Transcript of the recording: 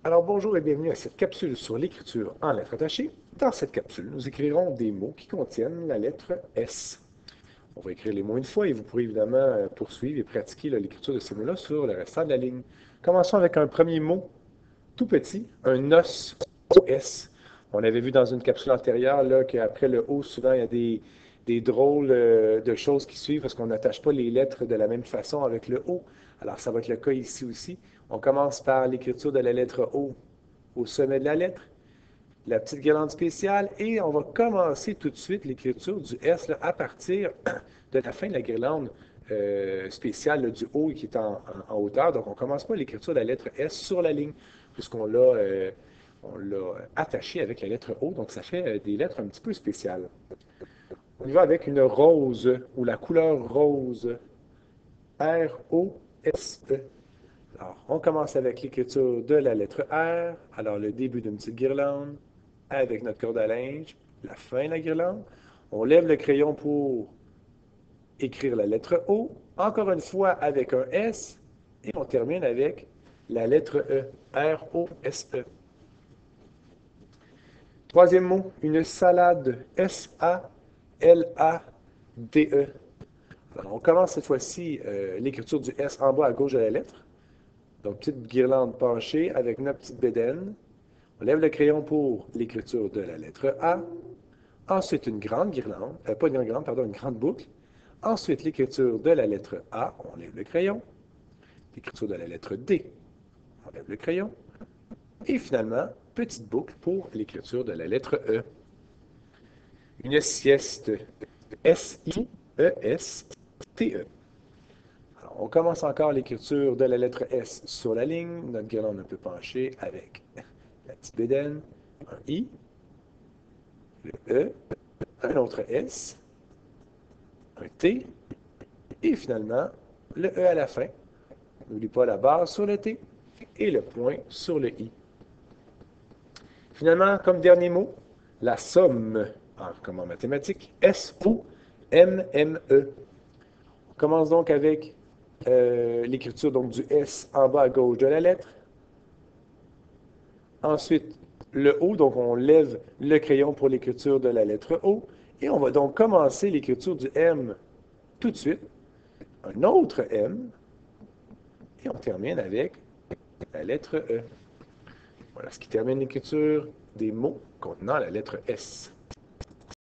Alors bonjour et bienvenue à cette capsule sur l'écriture en lettres attachées. Dans cette capsule, nous écrirons des mots qui contiennent la lettre S. On va écrire les mots une fois et vous pourrez évidemment poursuivre et pratiquer l'écriture de ces mots-là sur le restant de la ligne. Commençons avec un premier mot tout petit, un os, OS. On avait vu dans une capsule antérieure là, qu'après le O, souvent il y a des drôles de choses qui suivent parce qu'on n'attache pas les lettres de la même façon avec le O. Alors ça va être le cas ici aussi. On commence par l'écriture de la lettre O au sommet de la lettre, la petite guirlande spéciale, et on va commencer tout de suite l'écriture du S là, à partir de la fin de la guirlande spéciale là, du O qui est en hauteur. Donc on ne commence pas l'écriture de la lettre S sur la ligne, puisqu'on l'a attaché avec la lettre O, donc ça fait des lettres un petit peu spéciales. On y va avec une rose, ou la couleur rose, R-O-S-E. Alors, on commence avec l'écriture de la lettre R. Alors, le début d'une petite guirlande avec notre corde à linge, la fin de la guirlande. On lève le crayon pour écrire la lettre O. Encore une fois avec un S. Et on termine avec la lettre E. R-O-S-E. Troisième mot, une salade. S-A-L-A-D-E. Alors, on commence cette fois-ci l'écriture du S en bas à gauche de la lettre. Donc, petite guirlande penchée avec notre petite bédaine. On lève le crayon pour l'écriture de la lettre A. Ensuite, une grande guirlande, pas une grande, pardon, une grande boucle. Ensuite, l'écriture de la lettre A. On lève le crayon. L'écriture de la lettre D. On lève le crayon. Et finalement, petite boucle pour l'écriture de la lettre E. Une sieste. S-I-E-S-T-E. Alors, on commence encore l'écriture de la lettre S sur la ligne. Notre guirlande un peu penchée avec la petite bédaine. Un I, le E, un autre S, un T, et finalement, le E à la fin. N'oublie pas la barre sur le T et le point sur le I. Finalement, comme dernier mot, la somme, comme en mathématiques, S-O-M-M-E. On commence donc avec l'écriture donc, du S en bas à gauche de la lettre. Ensuite, le O, donc on lève le crayon pour l'écriture de la lettre O. Et on va donc commencer l'écriture du M tout de suite. Un autre M, et on termine avec la lettre E. Voilà ce qui termine l'écriture des mots contenant la lettre S.